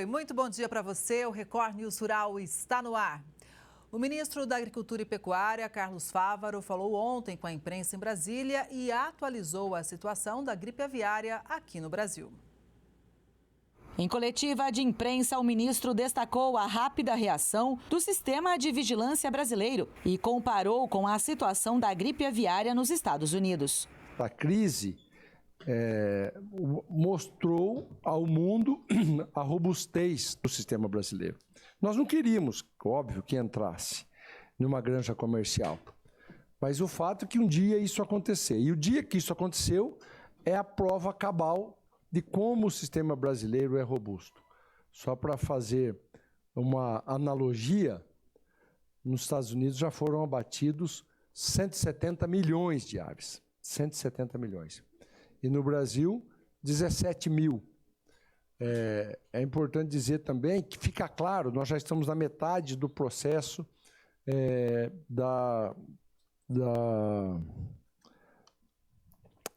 Oi, muito bom dia para você. O Record News Rural está no ar. O ministro da Agricultura e Pecuária, Carlos Fávaro, falou ontem com a imprensa em Brasília e atualizou a situação da gripe aviária aqui no Brasil. Em coletiva de imprensa, o ministro destacou a rápida reação do sistema de vigilância brasileiro e comparou com a situação da gripe aviária nos Estados Unidos. A crise mostrou ao mundo a robustez do sistema brasileiro. Nós não queríamos, óbvio, que entrasse numa granja comercial, mas o fato é que um dia isso aconteceu. E o dia que isso aconteceu é a prova cabal de como o sistema brasileiro é robusto. Só para fazer uma analogia, nos Estados Unidos já foram abatidos 170 milhões de aves. 170 milhões. E no Brasil, 17 mil. É importante dizer também que fica claro, nós já estamos na metade do processo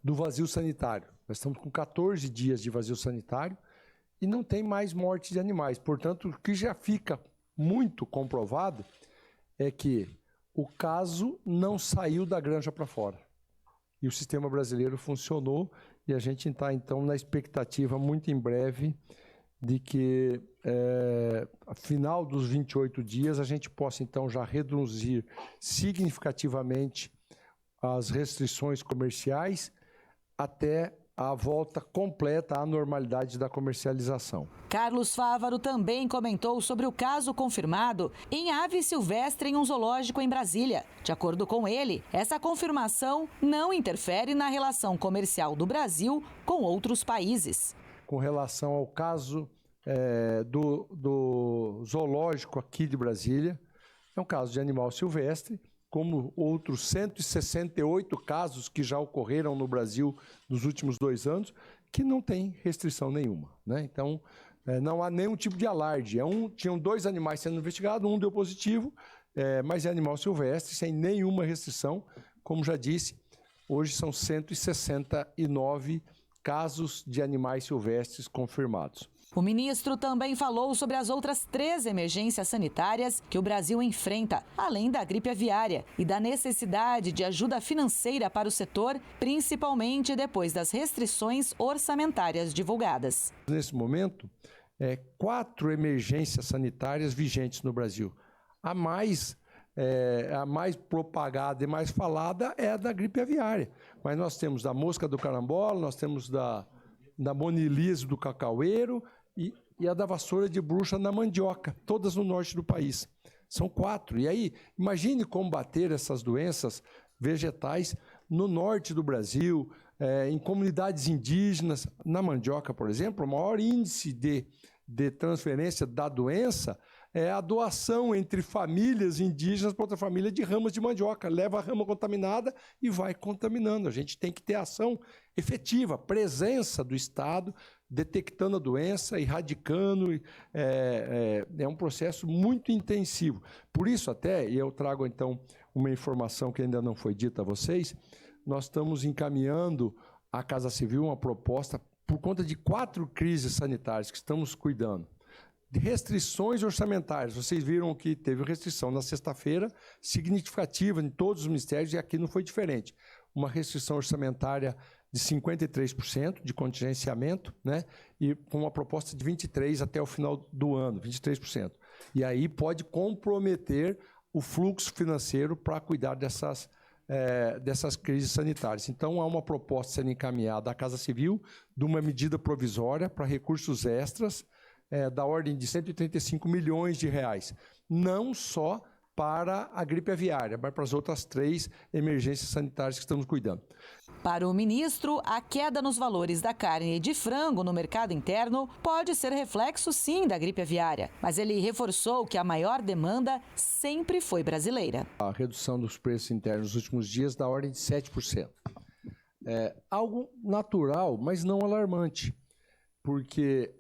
do vazio sanitário. Nós estamos com 14 dias de vazio sanitário e não tem mais morte de animais. Portanto, o que já fica muito comprovado é que o caso não saiu da granja para fora. E o sistema brasileiro funcionou e a gente está, então, na expectativa muito em breve de que, ao final dos 28 dias, a gente possa, então, já reduzir significativamente as restrições comerciais até a volta completa à normalidade da comercialização. Carlos Fávaro também comentou sobre o caso confirmado em ave silvestre em um zoológico em Brasília. De acordo com ele, essa confirmação não interfere na relação comercial do Brasil com outros países. Com relação ao caso do zoológico aqui de Brasília, é um caso de animal silvestre, como outros 168 casos que já ocorreram no Brasil nos últimos 2 anos, que não tem restrição nenhuma, né? Então, não há nenhum tipo de alarde. Tinham 2 animais sendo investigados, um deu positivo, mas é animal silvestre, sem nenhuma restrição. Como já disse, hoje são 169 casos de animais silvestres confirmados. O ministro também falou sobre as outras 3 emergências sanitárias que o Brasil enfrenta, além da gripe aviária, e da necessidade de ajuda financeira para o setor, principalmente depois das restrições orçamentárias divulgadas. Nesse momento, 4 emergências sanitárias vigentes no Brasil. A mais propagada e mais falada é a da gripe aviária. Mas nós temos da mosca do carambola, nós temos da monilise do cacaueiro e a da vassoura de bruxa na mandioca, todas no norte do país. São 4. E aí, imagine combater essas doenças vegetais no norte do Brasil, em comunidades indígenas. Na mandioca, por exemplo, o maior índice de transferência da doença é a doação entre famílias indígenas para outra família de ramas de mandioca. Leva a rama contaminada e vai contaminando. A gente tem que ter ação efetiva, presença do Estado, detectando a doença, erradicando. É um processo muito intensivo. Por isso até, e eu trago então uma informação que ainda não foi dita a vocês, nós estamos encaminhando à Casa Civil uma proposta por conta de 4 crises sanitárias que estamos cuidando. De restrições orçamentárias. Vocês viram que teve restrição na sexta-feira, significativa em todos os ministérios, e aqui não foi diferente. Uma restrição orçamentária de 53% de contingenciamento, né? E com uma proposta de 23% até o final do ano, 23%. E aí pode comprometer o fluxo financeiro para cuidar dessas crises sanitárias. Então, há uma proposta sendo encaminhada à Casa Civil de uma medida provisória para recursos extras, da ordem de 135 milhões de reais, não só para a gripe aviária, mas para as outras 3 emergências sanitárias que estamos cuidando. Para o ministro, a queda nos valores da carne de frango no mercado interno pode ser reflexo, sim, da gripe aviária, mas ele reforçou que a maior demanda sempre foi brasileira. A redução dos preços internos nos últimos dias da ordem de 7%. Algo natural, mas não alarmante, porque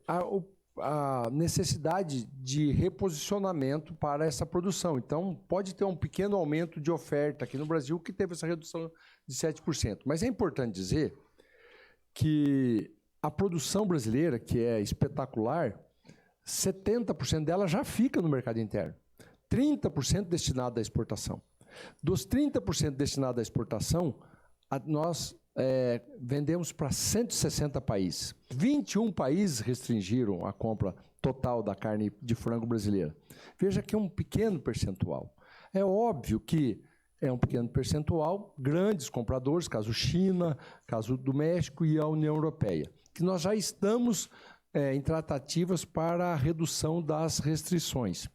a necessidade de reposicionamento para essa produção. Então, pode ter um pequeno aumento de oferta aqui no Brasil que teve essa redução de 7%. Mas é importante dizer que a produção brasileira, que é espetacular, 70% dela já fica no mercado interno. 30% destinado à exportação. Dos 30% destinados à exportação, nós vendemos para 160 países. 21 países restringiram a compra total da carne de frango brasileira. Veja que é um pequeno percentual. É óbvio que é um pequeno percentual, grandes compradores, caso China, caso do México e a União Europeia, que nós já estamos em tratativas para a redução das restrições.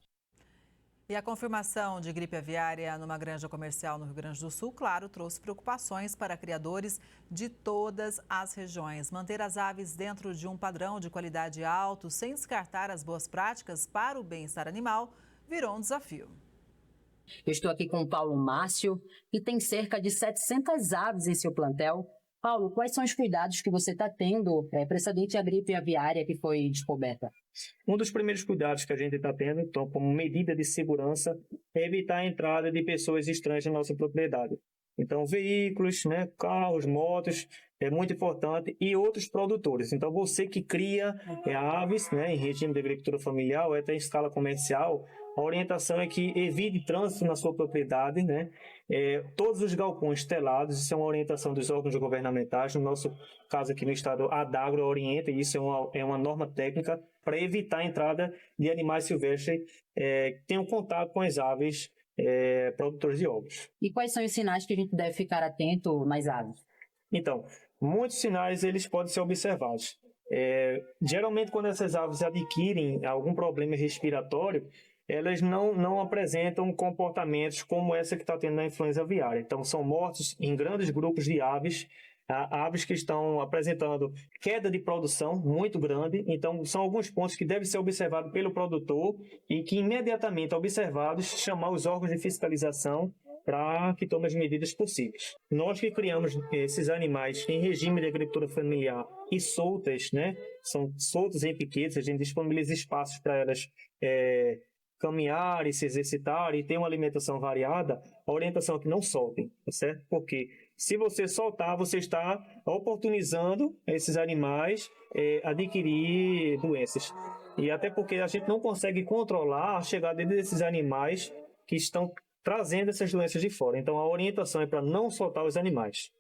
E a confirmação de gripe aviária numa granja comercial no Rio Grande do Sul, claro, trouxe preocupações para criadores de todas as regiões. Manter as aves dentro de um padrão de qualidade alto, sem descartar as boas práticas para o bem-estar animal, virou um desafio. Eu estou aqui com o Paulo Márcio, que tem cerca de 700 aves em seu plantel. Paulo, quais são os cuidados que você está tendo precedente à gripe aviária que foi descoberta? Um dos primeiros cuidados que a gente está tendo, então, como medida de segurança, é evitar a entrada de pessoas estranhas na nossa propriedade. Então, veículos, carros, motos, é muito importante, e outros produtores. Então, você que cria aves em regime de agricultura familiar ou até em escala comercial, a orientação é que evite trânsito na sua propriedade, todos os galpões telados, isso é uma orientação dos órgãos governamentais, no nosso caso aqui no estado, a Adagro orienta, e isso é uma norma técnica para evitar a entrada de animais silvestres que tenham contato com as aves produtores de ovos. E quais são os sinais que a gente deve ficar atento nas aves? Então, muitos sinais eles podem ser observados. Geralmente, quando essas aves adquirem algum problema respiratório, elas não apresentam comportamentos como essa que está tendo na influenza aviária. Então, são mortes em grandes grupos de aves, aves que estão apresentando queda de produção muito grande. Então, são alguns pontos que devem ser observados pelo produtor e que, imediatamente observados, chamar os órgãos de fiscalização para que tomem as medidas possíveis. Nós que criamos esses animais em regime de agricultura familiar e soltas, são soltas em piquetes, a gente disponibiliza espaços para elas caminhar e se exercitar e ter uma alimentação variada, a orientação é que não soltem, tá certo? Porque se você soltar, você está oportunizando esses animais adquirir doenças. E até porque a gente não consegue controlar a chegada desses animais que estão trazendo essas doenças de fora. Então, a orientação é para não soltar os animais.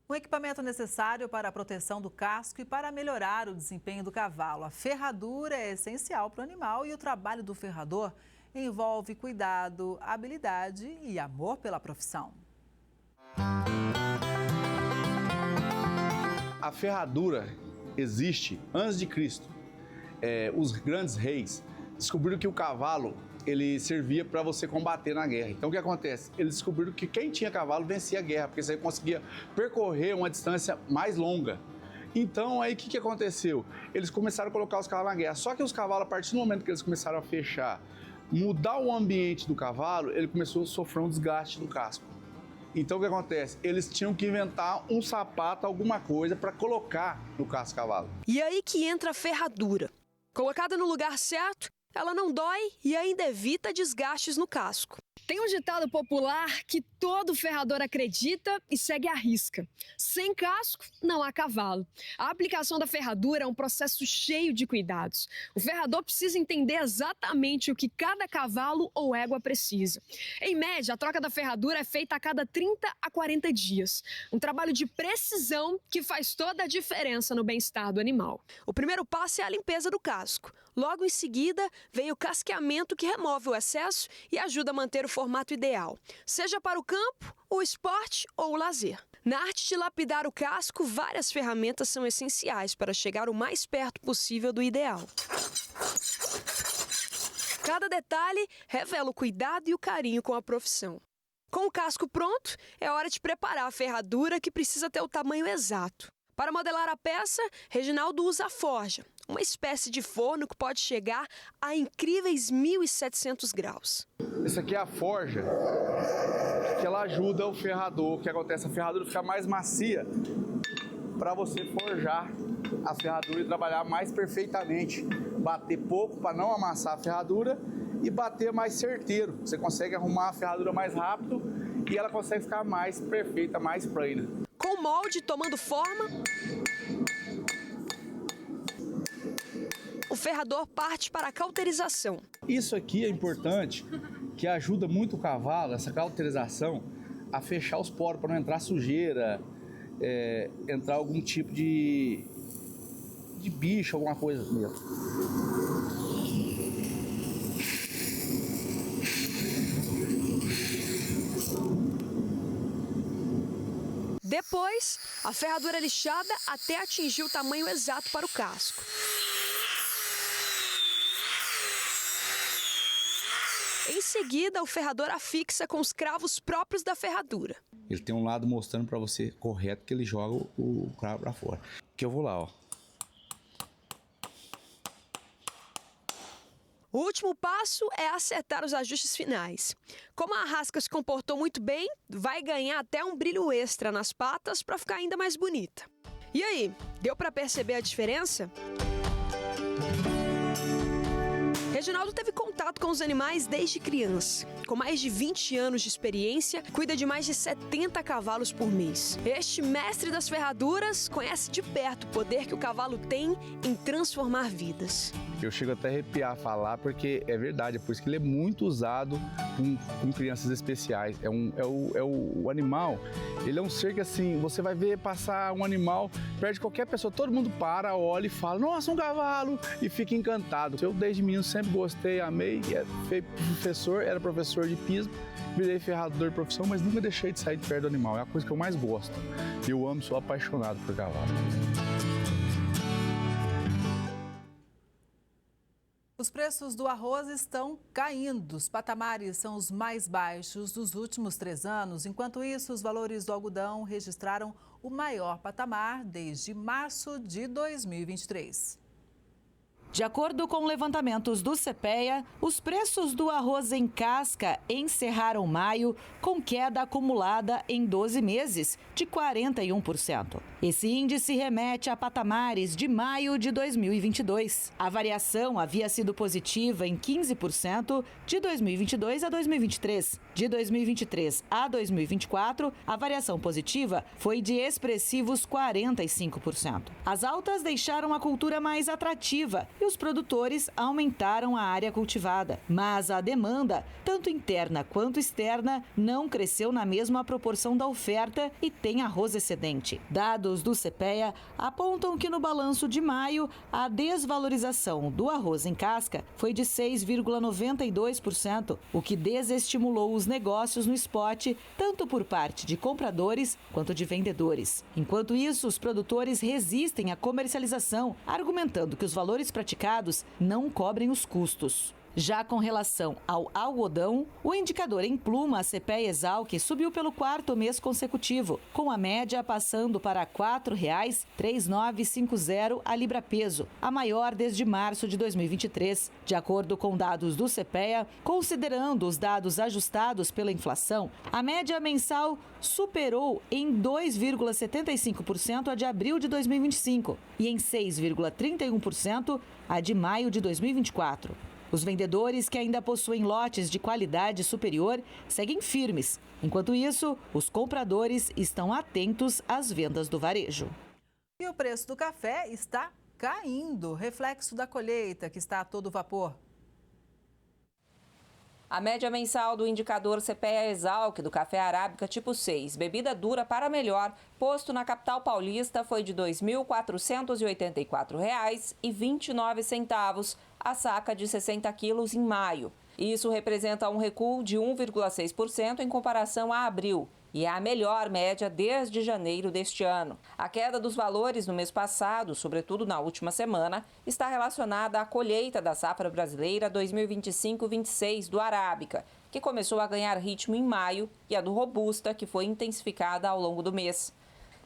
Um equipamento necessário para a proteção do casco e para melhorar o desempenho do cavalo. A ferradura é essencial para o animal e o trabalho do ferrador envolve cuidado, habilidade e amor pela profissão. A ferradura existe antes de Cristo. Os grandes reis descobriram que o cavalo ele servia para você combater na guerra. Então, o que acontece? Eles descobriram que quem tinha cavalo vencia a guerra, porque você conseguia percorrer uma distância mais longa. Então, aí, o que aconteceu? Eles começaram a colocar os cavalos na guerra. Só que os cavalos, a partir do momento que eles começaram a fechar, mudar o ambiente do cavalo, ele começou a sofrer um desgaste do casco. Então, o que acontece? Eles tinham que inventar um sapato, alguma coisa, para colocar no casco do cavalo. E aí que entra a ferradura. Colocada no lugar certo, ela não dói e ainda evita desgastes no casco. Tem um ditado popular que todo ferrador acredita e segue à risca. Sem casco, não há cavalo. A aplicação da ferradura é um processo cheio de cuidados. O ferrador precisa entender exatamente o que cada cavalo ou égua precisa. Em média, a troca da ferradura é feita a cada 30 a 40 dias. Um trabalho de precisão que faz toda a diferença no bem-estar do animal. O primeiro passo é a limpeza do casco. Logo em seguida, vem o casqueamento que remove o excesso e ajuda a manter o formato ideal, seja para o campo, o esporte ou o lazer. Na arte de lapidar o casco, várias ferramentas são essenciais para chegar o mais perto possível do ideal. Cada detalhe revela o cuidado e o carinho com a profissão. Com o casco pronto, é hora de preparar a ferradura que precisa ter o tamanho exato. Para modelar a peça, Reginaldo usa a forja, uma espécie de forno que pode chegar a incríveis 1.700 graus. Isso aqui é a forja, que ela ajuda o ferrador. O que acontece? A ferradura fica mais macia para você forjar a ferradura e trabalhar mais perfeitamente. Bater pouco para não amassar a ferradura e bater mais certeiro. Você consegue arrumar a ferradura mais rápido e ela consegue ficar mais perfeita, mais plana. Com o molde tomando forma, o o ferrador parte para a cauterização. Isso aqui é importante, que ajuda muito o cavalo, essa cauterização, a fechar os poros para não entrar sujeira, entrar algum tipo de bicho, alguma coisa mesmo. Depois, a ferradura é lixada até atingir o tamanho exato para o casco. Em seguida, o ferrador afixa com os cravos próprios da ferradura. Ele tem um lado mostrando para você correto que ele joga o cravo para fora. Que eu vou lá, ó. O último passo é acertar os ajustes finais. Como a arrasca se comportou muito bem, vai ganhar até um brilho extra nas patas para ficar ainda mais bonita. E aí, deu para perceber a diferença? Reginaldo teve contato com os animais desde criança. Com mais de 20 anos de experiência, cuida de mais de 70 cavalos por mês. Este mestre das ferraduras conhece de perto o poder que o cavalo tem em transformar vidas. Eu chego até a arrepiar a falar, porque é verdade, é por isso que ele é muito usado com crianças especiais. O animal, ele é um ser que assim, você vai ver passar um animal perto de qualquer pessoa, todo mundo para, olha e fala, nossa, um cavalo, e fica encantado. Eu desde menino sempre gostei, amei, era professor de pismo, virei ferrador de profissão, mas nunca deixei de sair de perto do animal, é a coisa que eu mais gosto. Eu amo, sou apaixonado por cavalo. Os preços do arroz estão caindo. Os patamares são os mais baixos dos últimos 3 anos. Enquanto isso, os valores do algodão registraram o maior patamar desde março de 2023. De acordo com levantamentos do CPEA, os preços do arroz em casca encerraram maio com queda acumulada em 12 meses de 41%. Esse índice remete a patamares de maio de 2022. A variação havia sido positiva em 15% de 2022 a 2023. De 2023 a 2024, a variação positiva foi de expressivos 45%. As altas deixaram a cultura mais atrativa e os produtores aumentaram a área cultivada. Mas a demanda, tanto interna quanto externa, não cresceu na mesma proporção da oferta e tem arroz excedente. Dados do CPEA apontam que no balanço de maio, a desvalorização do arroz em casca foi de 6,92%, o que desestimulou os negócios no spot, tanto por parte de compradores quanto de vendedores. Enquanto isso, os produtores resistem à comercialização, argumentando que os valores praticados não cobrem os custos. Já com relação ao algodão, o indicador em pluma CPEA-Exalc subiu pelo 4º mês consecutivo, com a média passando para R$ 4,3950 a libra-peso, a maior desde março de 2023. De acordo com dados do CPEA, considerando os dados ajustados pela inflação, a média mensal superou em 2,75% a de abril de 2025 e em 6,31% a de maio de 2024. Os vendedores que ainda possuem lotes de qualidade superior seguem firmes. Enquanto isso, os compradores estão atentos às vendas do varejo. E o preço do café está caindo, reflexo da colheita que está a todo vapor. A média mensal do indicador CPEA-Exalc do café arábica tipo 6, bebida dura para melhor, posto na capital paulista, foi de R$ 2.484,29, a saca de 60 quilos em maio. Isso representa um recuo de 1,6% em comparação a abril e é a melhor média desde janeiro deste ano. A queda dos valores no mês passado, sobretudo na última semana, está relacionada à colheita da safra brasileira 2025-26 do arábica, que começou a ganhar ritmo em maio, e a do robusta, que foi intensificada ao longo do mês.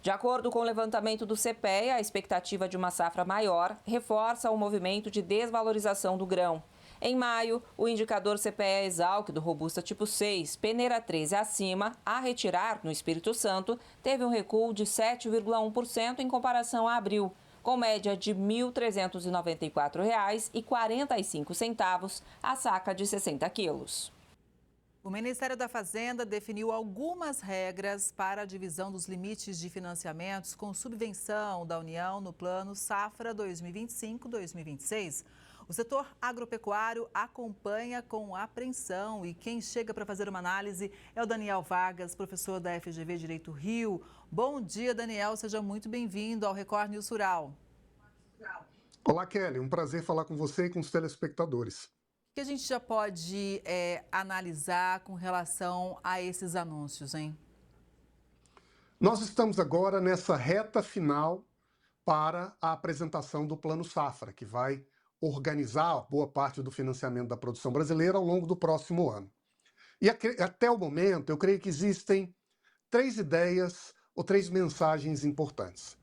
De acordo com o levantamento do CPEA, a expectativa de uma safra maior reforça o movimento de desvalorização do grão. Em maio, o indicador CPEA-Exalc do robusta tipo 6, peneira 13 acima, a retirar no Espírito Santo, teve um recuo de 7,1% em comparação a abril, com média de R$ 1.394,45 a saca de 60 quilos. O Ministério da Fazenda definiu algumas regras para a divisão dos limites de financiamentos com subvenção da União no Plano Safra 2025-2026. O setor agropecuário acompanha com apreensão e quem chega para fazer uma análise é o Daniel Vargas, professor da FGV Direito Rio. Bom dia, Daniel. Seja muito bem-vindo ao Record News Rural. Olá, Kelly. Um prazer falar com você e com os telespectadores. O que a gente já pode analisar com relação a esses anúncios, hein? Nós estamos agora nessa reta final para a apresentação do Plano Safra, que vai organizar boa parte do financiamento da produção brasileira ao longo do próximo ano. E até o momento, eu creio que existem 3 ideias ou 3 mensagens importantes.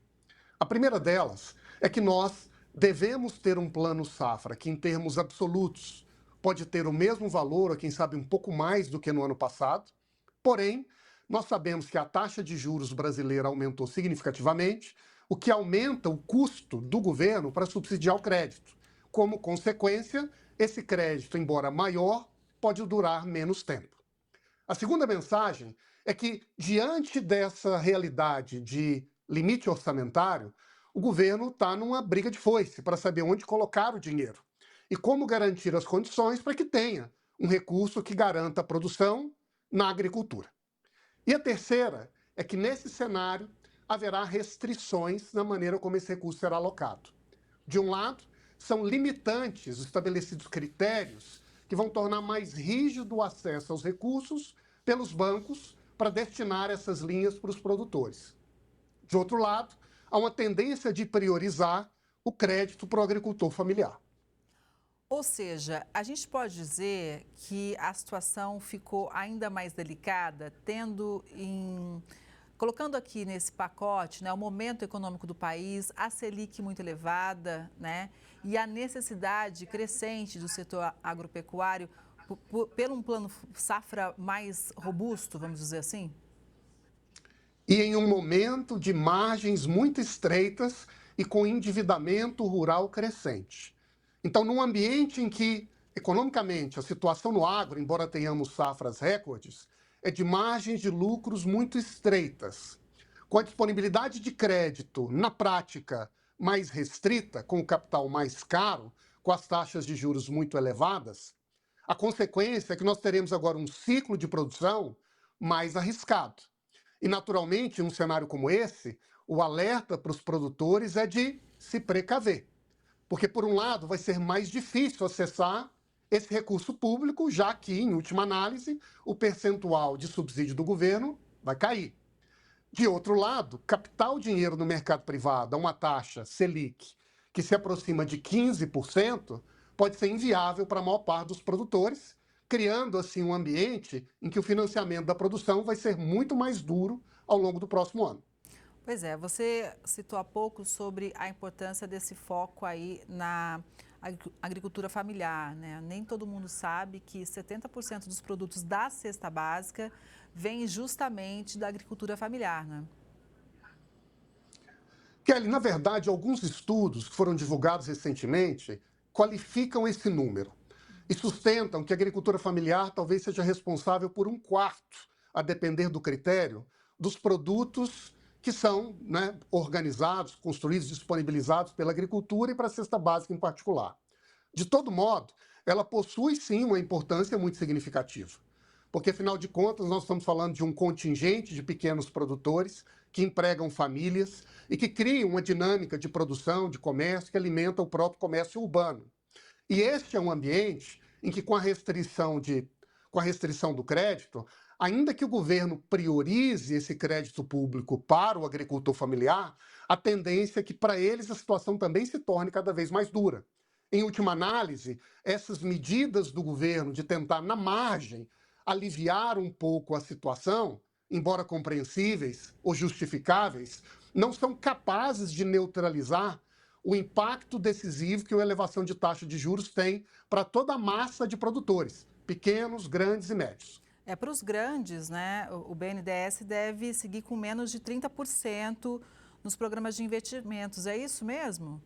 A primeira delas é que nós devemos ter um Plano Safra que, em termos absolutos, pode ter o mesmo valor, ou quem sabe um pouco mais do que no ano passado. Porém, nós sabemos que a taxa de juros brasileira aumentou significativamente, o que aumenta o custo do governo para subsidiar o crédito. Como consequência, esse crédito, embora maior, pode durar menos tempo. A segunda mensagem é que, diante dessa realidade de limite orçamentário, o governo está numa briga de foice para saber onde colocar o dinheiro e como garantir as condições para que tenha um recurso que garanta a produção na agricultura. E a terceira é que, nesse cenário, haverá restrições na maneira como esse recurso será alocado. De um lado, são limitantes os estabelecidos critérios que vão tornar mais rígido o acesso aos recursos pelos bancos para destinar essas linhas para os produtores. De outro lado, há uma tendência de priorizar o crédito para o agricultor familiar. Ou seja, a gente pode dizer que a situação ficou ainda mais delicada, colocando aqui nesse pacote, né, o momento econômico do país, a Selic muito elevada, né, e a necessidade crescente do setor agropecuário pelo um plano safra mais robusto, vamos dizer assim? E em um momento de margens muito estreitas e com endividamento rural crescente. Então, num ambiente em que, economicamente, a situação no agro, embora tenhamos safras recordes, é de margens de lucros muito estreitas, com a disponibilidade de crédito, na prática, mais restrita, com o capital mais caro, com as taxas de juros muito elevadas, a consequência é que nós teremos agora um ciclo de produção mais arriscado. E, naturalmente, em um cenário como esse, o alerta para os produtores é de se precaver. Porque, por um lado, vai ser mais difícil acessar esse recurso público, já que, em última análise, o percentual de subsídio do governo vai cair. De outro lado, captar o dinheiro no mercado privado a uma taxa Selic que se aproxima de 15% pode ser inviável para a maior parte dos produtores, criando, assim, um ambiente em que o financiamento da produção vai ser muito mais duro ao longo do próximo ano. Pois é, você citou há pouco sobre a importância desse foco aí na agricultura familiar, né? Nem todo mundo sabe que 70% dos produtos da cesta básica vêm justamente da agricultura familiar, né? Kelly, na verdade, alguns estudos que foram divulgados recentemente qualificam esse número e sustentam que a agricultura familiar talvez seja responsável por 1/4, a depender do critério, dos produtos que são, né, organizados, construídos, disponibilizados pela agricultura e para a cesta básica em particular. De todo modo, ela possui sim uma importância muito significativa, porque afinal de contas nós estamos falando de um contingente de pequenos produtores que empregam famílias e que criam uma dinâmica de produção, de comércio, que alimenta o próprio comércio urbano. E este é um ambiente em que, com a restrição do crédito, ainda que o governo priorize esse crédito público para o agricultor familiar, a tendência é que para eles a situação também se torne cada vez mais dura. Em última análise, essas medidas do governo de tentar, na margem, aliviar um pouco a situação, embora compreensíveis ou justificáveis, não são capazes de neutralizar o impacto decisivo que a elevação de taxa de juros tem para toda a massa de produtores, pequenos, grandes e médios. Para os grandes, né, o BNDES deve seguir com menos de 30% nos programas de investimentos. É isso mesmo?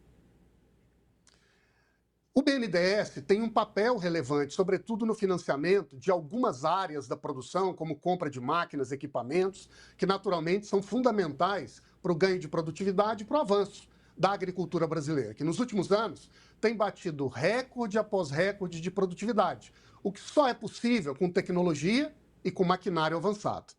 O BNDES tem um papel relevante, sobretudo no financiamento de algumas áreas da produção, como compra de máquinas, equipamentos, que naturalmente são fundamentais para o ganho de produtividade e para o avanço da agricultura brasileira, que nos últimos anos tem batido recorde após recorde de produtividade, o que só é possível com tecnologia e com maquinário avançado.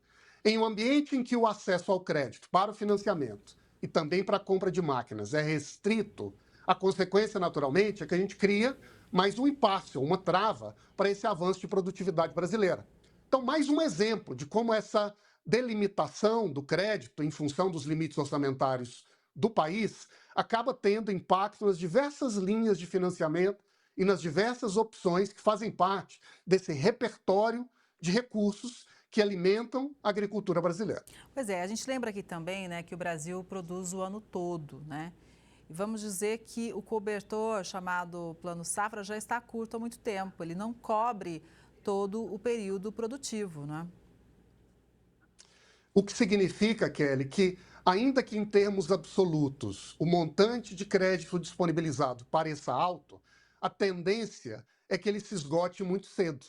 Em um ambiente em que o acesso ao crédito para o financiamento e também para a compra de máquinas é restrito, a consequência, naturalmente, é que a gente cria mais um impasse, uma trava para esse avanço de produtividade brasileira. Então, mais um exemplo de como essa delimitação do crédito em função dos limites orçamentários do país acaba tendo impacto nas diversas linhas de financiamento e nas diversas opções que fazem parte desse repertório de recursos que alimentam a agricultura brasileira. Pois é, a gente lembra aqui também, né, que o Brasil produz o ano todo, né? E vamos dizer que o cobertor chamado Plano Safra já está curto há muito tempo, ele não cobre todo o período produtivo, né? O que significa, Kelly, que ainda que em termos absolutos o montante de crédito disponibilizado pareça alto, a tendência é que ele se esgote muito cedo,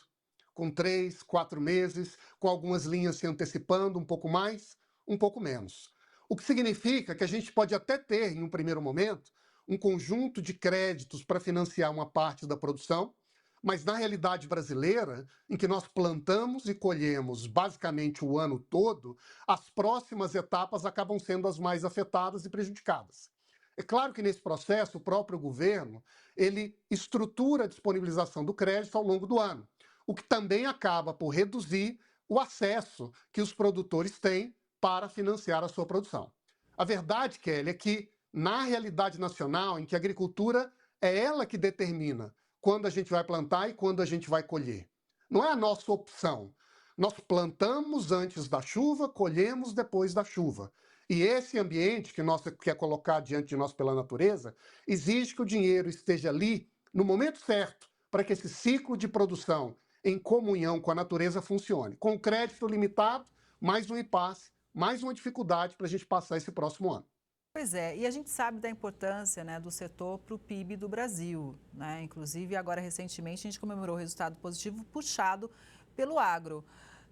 com 3, 4 meses, com algumas linhas se antecipando um pouco mais, um pouco menos. O que significa que a gente pode até ter, em um primeiro momento, um conjunto de créditos para financiar uma parte da produção, mas na realidade brasileira, em que nós plantamos e colhemos basicamente o ano todo, as próximas etapas acabam sendo as mais afetadas e prejudicadas. É claro que nesse processo o próprio governo ele estrutura a disponibilização do crédito ao longo do ano, o que também acaba por reduzir o acesso que os produtores têm para financiar a sua produção. A verdade, Kelly, é que na realidade nacional, em que a agricultura é ela que determina quando a gente vai plantar e quando a gente vai colher. Não é a nossa opção. Nós plantamos antes da chuva, colhemos depois da chuva. E esse ambiente que nós quer colocar diante de nós pela natureza, exige que o dinheiro esteja ali no momento certo para que esse ciclo de produção em comunhão com a natureza funcione. Com crédito limitado, mais um impasse, mais uma dificuldade para a gente passar esse próximo ano. Pois é, e a gente sabe da importância, né, do setor para o PIB do Brasil, né? Inclusive, agora recentemente a gente comemorou o resultado positivo puxado pelo agro.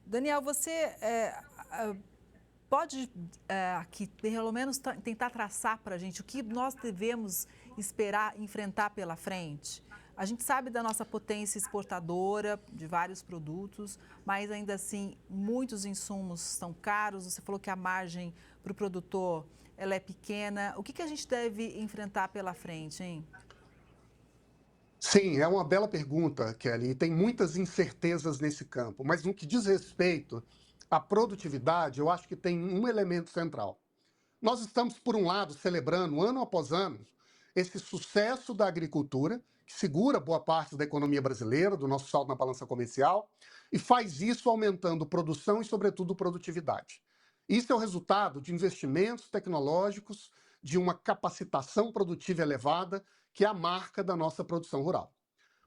Daniel, você pode aqui pelo menos tentar traçar para a gente o que nós devemos esperar enfrentar pela frente? A gente sabe da nossa potência exportadora de vários produtos, mas ainda assim muitos insumos estão caros. Você falou que a margem para o produtor ela é pequena. O que a gente deve enfrentar pela frente, hein? Sim, é uma bela pergunta, Kelly, e tem muitas incertezas nesse campo. Mas no que diz respeito à produtividade, eu acho que tem um elemento central. Nós estamos, por um lado, celebrando, ano após ano, esse sucesso da agricultura, que segura boa parte da economia brasileira, do nosso saldo na balança comercial, e faz isso aumentando produção e, sobretudo, produtividade. Isso é o resultado de investimentos tecnológicos, de uma capacitação produtiva elevada, que é a marca da nossa produção rural.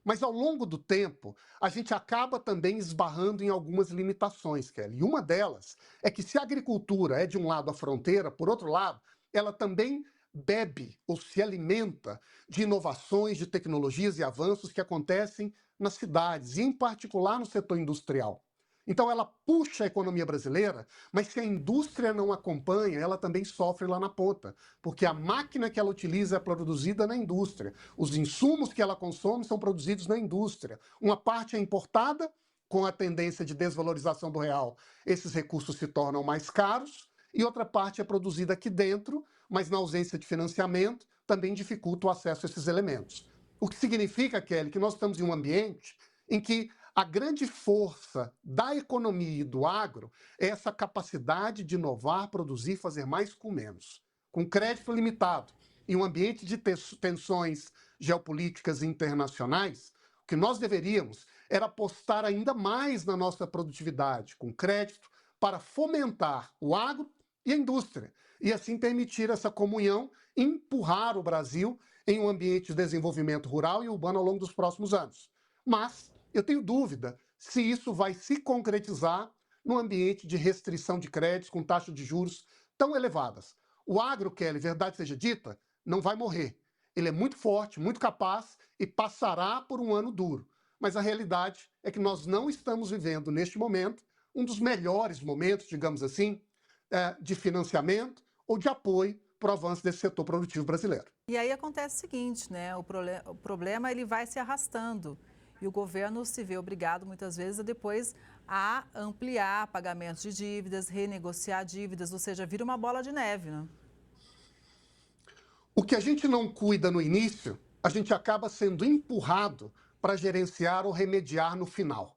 Mas ao longo do tempo, a gente acaba também esbarrando em algumas limitações, Kelly. E uma delas é que se a agricultura é de um lado a fronteira, por outro lado, ela também bebe ou se alimenta de inovações, de tecnologias e avanços que acontecem nas cidades, e em particular no setor industrial. Então ela puxa a economia brasileira, mas se a indústria não acompanha, ela também sofre lá na ponta, porque a máquina que ela utiliza é produzida na indústria, os insumos que ela consome são produzidos na indústria. Uma parte é importada, com a tendência de desvalorização do real, esses recursos se tornam mais caros, e outra parte é produzida aqui dentro, mas na ausência de financiamento, também dificulta o acesso a esses elementos. O que significa, Kelly, que nós estamos em um ambiente em que a grande força da economia e do agro é essa capacidade de inovar, produzir, fazer mais com menos. Com crédito limitado e um ambiente de tensões geopolíticas internacionais, o que nós deveríamos era apostar ainda mais na nossa produtividade, com crédito, para fomentar o agro e a indústria, e assim permitir essa comunhão, empurrar o Brasil em um ambiente de desenvolvimento rural e urbano ao longo dos próximos anos. Mas eu tenho dúvida se isso vai se concretizar num ambiente de restrição de créditos com taxas de juros tão elevadas. O agro, Kelly, verdade seja dita, não vai morrer. ele é muito forte, muito capaz e passará por um ano duro. Mas a realidade é que nós não estamos vivendo, neste momento, um dos melhores momentos, digamos assim, de financiamento ou de apoio para o avanço desse setor produtivo brasileiro. E aí acontece o seguinte, né? O problema ele vai se arrastando e o governo se vê obrigado, muitas vezes, a depois a ampliar pagamentos de dívidas, renegociar dívidas, ou seja, vira uma bola de neve, né? O que a gente não cuida no início, a gente acaba sendo empurrado para gerenciar ou remediar no final.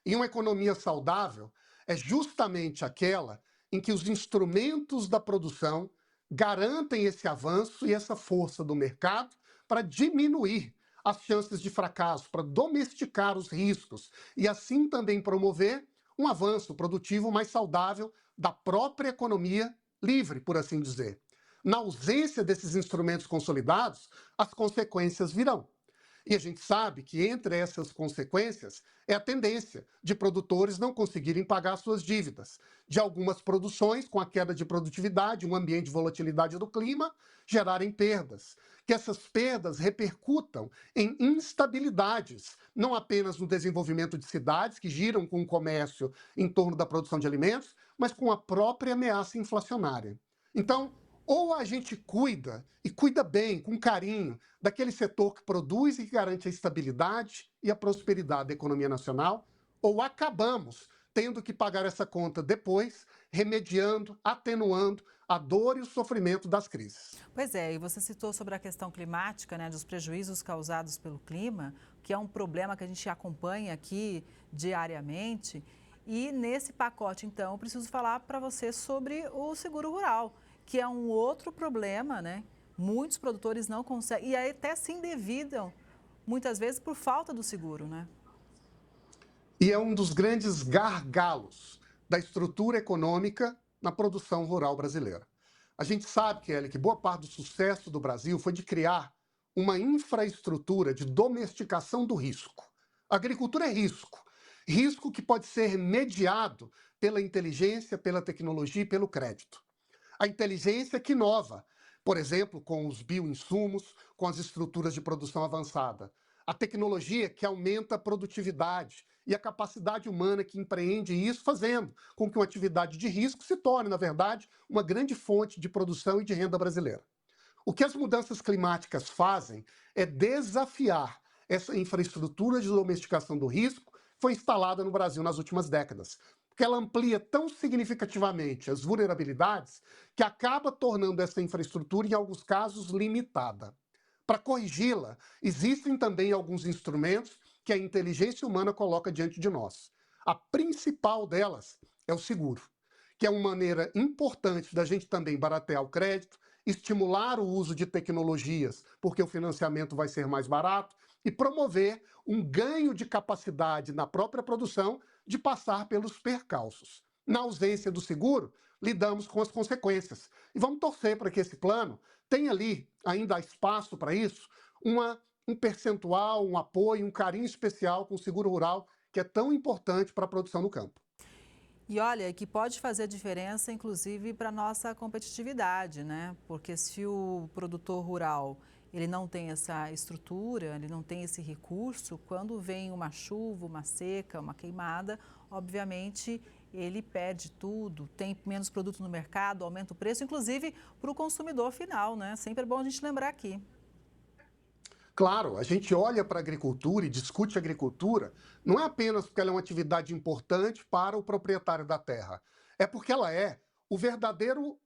E uma economia saudável é justamente aquela em que os instrumentos da produção garantem esse avanço e essa força do mercado para diminuir as chances de fracasso, para domesticar os riscos e assim também promover um avanço produtivo mais saudável da própria economia livre, por assim dizer. Na ausência desses instrumentos consolidados, as consequências virão. E a gente sabe que entre essas consequências é a tendência de produtores não conseguirem pagar suas dívidas, de algumas produções, com a queda de produtividade, um ambiente de volatilidade do clima, gerarem perdas. Que essas perdas repercutam em instabilidades, não apenas no desenvolvimento de cidades que giram com o comércio em torno da produção de alimentos, mas com a própria ameaça inflacionária. Então, ou a gente cuida, e cuida bem, com carinho, daquele setor que produz e que garante a estabilidade e a prosperidade da economia nacional, ou acabamos tendo que pagar essa conta depois, remediando, atenuando a dor e o sofrimento das crises. Pois é, e você citou sobre a questão climática, né, dos prejuízos causados pelo clima, que é um problema que a gente acompanha aqui diariamente. E nesse pacote, então, eu preciso falar para você sobre o seguro rural, que é um outro problema, né? Muitos produtores não conseguem, e até se endividam, muitas vezes por falta do seguro, né? E é um dos grandes gargalos da estrutura econômica na produção rural brasileira. A gente sabe, Kelly, que boa parte do sucesso do Brasil foi de criar uma infraestrutura de domesticação do risco. A agricultura é risco. Risco que pode ser mediado pela inteligência, pela tecnologia e pelo crédito. A inteligência que inova, por exemplo, com os bioinsumos, com as estruturas de produção avançada. A tecnologia que aumenta a produtividade e a capacidade humana que empreende isso, fazendo com que uma atividade de risco se torne, na verdade, uma grande fonte de produção e de renda brasileira. O que as mudanças climáticas fazem é desafiar essa infraestrutura de domesticação do risco que foi instalada no Brasil nas últimas décadas, porque ela amplia tão significativamente as vulnerabilidades que acaba tornando essa infraestrutura, em alguns casos, limitada. Para corrigi-la, existem também alguns instrumentos que a inteligência humana coloca diante de nós. A principal delas é o seguro, que é uma maneira importante da gente também baratear o crédito, estimular o uso de tecnologias, porque o financiamento vai ser mais barato, e promover um ganho de capacidade na própria produção de passar pelos percalços. Na ausência do seguro, lidamos com as consequências. E vamos torcer para que esse plano tenha ali, ainda há espaço para isso, um percentual, um apoio, um carinho especial com o seguro rural, que é tão importante para a produção no campo. E olha, que pode fazer diferença, inclusive, para a nossa competitividade, né? Porque se o produtor rural ele não tem essa estrutura, ele não tem esse recurso, quando vem uma chuva, uma seca, uma queimada, obviamente ele perde tudo, tem menos produto no mercado, aumenta o preço, inclusive para o consumidor final, né? Sempre é bom a gente lembrar aqui. Claro, a gente olha para a agricultura e discute agricultura, não é apenas porque ela é uma atividade importante para o proprietário da terra, é porque ela é o verdadeiro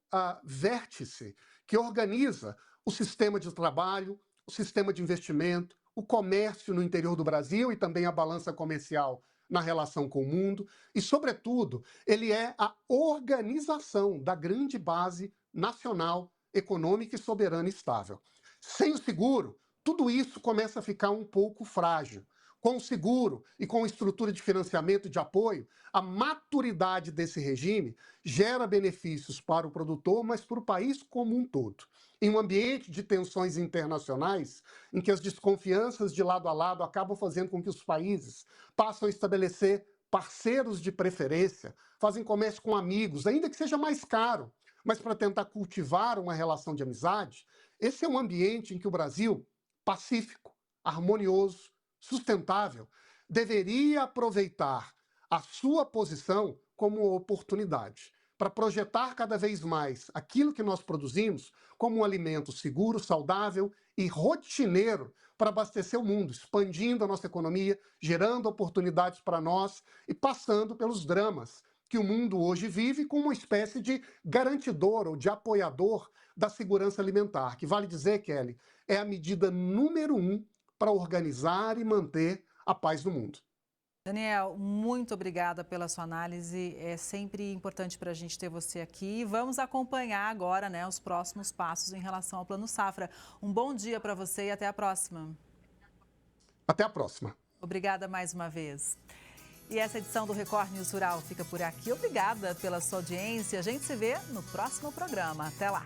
vértice que organiza o sistema de trabalho, o sistema de investimento, o comércio no interior do Brasil e também a balança comercial na relação com o mundo. E, sobretudo, ele é a organização da grande base nacional, econômica e soberana e estável. Sem o seguro, tudo isso começa a ficar um pouco frágil. Com o seguro e com a estrutura de financiamento e de apoio, a maturidade desse regime gera benefícios para o produtor, mas para o país como um todo. Em um ambiente de tensões internacionais, em que as desconfianças de lado a lado acabam fazendo com que os países passem a estabelecer parceiros de preferência, fazem comércio com amigos, ainda que seja mais caro, mas para tentar cultivar uma relação de amizade, esse é um ambiente em que o Brasil, pacífico, harmonioso, sustentável, deveria aproveitar a sua posição como uma oportunidade para projetar cada vez mais aquilo que nós produzimos como um alimento seguro, saudável e rotineiro para abastecer o mundo, expandindo a nossa economia, gerando oportunidades para nós e passando pelos dramas que o mundo hoje vive como uma espécie de garantidor ou de apoiador da segurança alimentar, que vale dizer, Kelly, é a medida número 1 para organizar e manter a paz no mundo. Daniel, muito obrigada pela sua análise. É sempre importante para a gente ter você aqui. Vamos acompanhar agora, né, os próximos passos em relação ao Plano Safra. Um bom dia para você e até a próxima. Até a próxima. Obrigada mais uma vez. E essa edição do Record News Rural fica por aqui. Obrigada pela sua audiência. A gente se vê no próximo programa. Até lá.